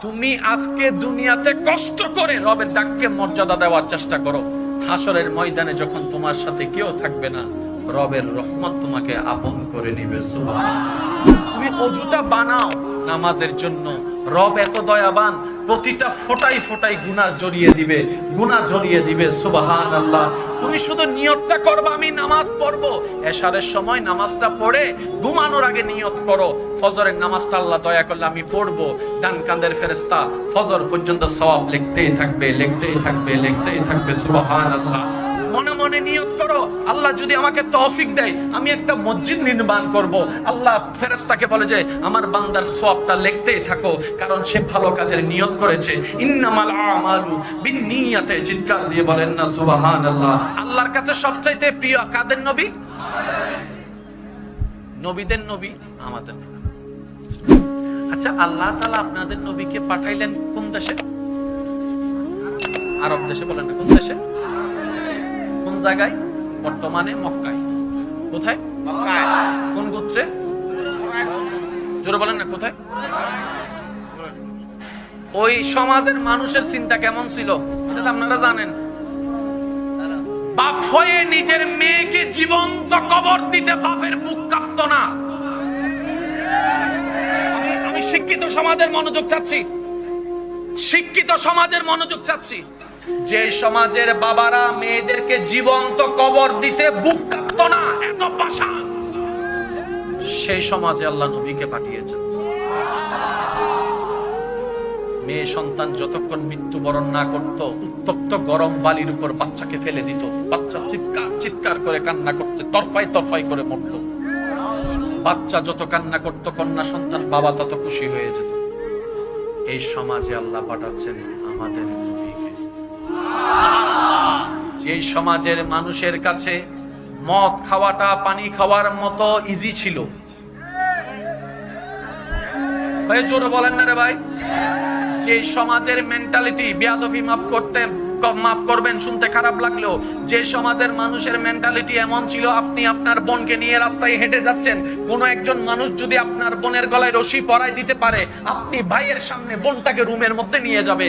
তুমি আজকে দুনিয়াতে কষ্ট করে রবের ডাককে মর্যাদা দেওয়ার চেষ্টা করো, হাসরের ময়দানে যখন তোমার সাথে কেউ থাকবে না, রবের রহমত তোমাকে আপন করে নিবে। সুবহানাল্লাহ। তুমি অজুটা বানাও নামাজের জন্য, রব এত দয়াবান, প্রতিটা ফোঁটায় ফোঁটায় গুনাহ জড়িয়ে দিবে। সুবহানাল্লাহ। তুমি শুধু নিয়তটা করবে আমি নামাজ পড়বো, এশারের সময় নামাজটা পড়ে ঘুমানোর আগে নিয়ত করো ফজরের নামাজটা আল্লাহ দয়া করলে আমি পড়বো, ডান কাঁধের ফেরেশতা ফজর পর্যন্ত সওয়াব লিখতেই থাকবে। সুবহানাল্লাহ। মনে মনে নিয়ত করো, আল্লাহ যদি আমাকে তৌফিক দেয় আমি একটা মসজিদ নির্মাণ করব, আল্লাহ ফেরেশতাকে বলে যে আমার বান্দার সওয়াবটা লিখতেই থাকো, কারণ সে ভালো কাজের নিয়ত করেছে। ইন্নামাল আমালু বিন্নিয়াতে, চিৎকার দিয়ে বলেন না সুবহানাল্লাহ। আল্লাহর কাছে সবচাইতে প্রিয় কাদের নবী? নবীদের নবী আমাদের। আচ্ছা, আল্লাহ তাআলা আপনাদের নবীকে পাঠাইলেন কোন দেশে? আরব দেশে। বলেন না কোন দেশে? কোন জায়গায়? বর্তমানে মক্কায়। কোথায়? মক্কায়। কোন গোত্রে? জোরে বলেন না কোথায়? ওই সমাজের মানুষের চিন্তা কেমন ছিল এটা তো আপনারা জানেন। বাপ হয়ে নিজের মেয়েকে জীবন্ত কবর দিতে বাপের বুক কাঁপতো না। আমি শিক্ষিত সমাজের মনোযোগ চাচ্ছি। যে সমাজের বাবারা মেয়েদেরকে জীবন্ত কবর দিতে বুক কাঁপতো না, এত পাষাণ, সেই সমাজে আল্লাহ নবীকে পাঠিয়েছেন। মেয়ে সন্তান যতক্ষণ মৃত্যুবরণ না করত, উত্তপ্ত গরম বালির উপর বাচ্চাকে ফেলে দিত, বাচ্চা চিৎকার করে কান্না করতে তরফাই করে মরত। বাচ্চা যত কান্না করত, কন্যা সন্তান বাবা তত খুশি হয়ে যেত। এই সমাজে আল্লাহ পাঠাচ্ছেন আমাদের নবীকে। যে সমাজের মানুষের কাছে মদ খাওয়াটা পানি খাওয়ার মতো ইজি ছিল। ভাই জোরে বলেন না রে ভাই। যে সমাজের মেন্টালিটি, বেয়াদবি মাফ করবেন শুনতে খারাপ লাগলেও, যে সমাজের মানুষের মেন্টালিটি এমন ছিল, আপনি আপনার বোনকে নিয়ে রাস্তায় হেঁটে যাচ্ছেন, কোন একজন মানুষ যদি আপনার বোনের গলায় রশি পরায় দিতে পারে, আপনি ভাইয়ের সামনে বোনটাকে রুমের মধ্যে নিয়ে যাবে।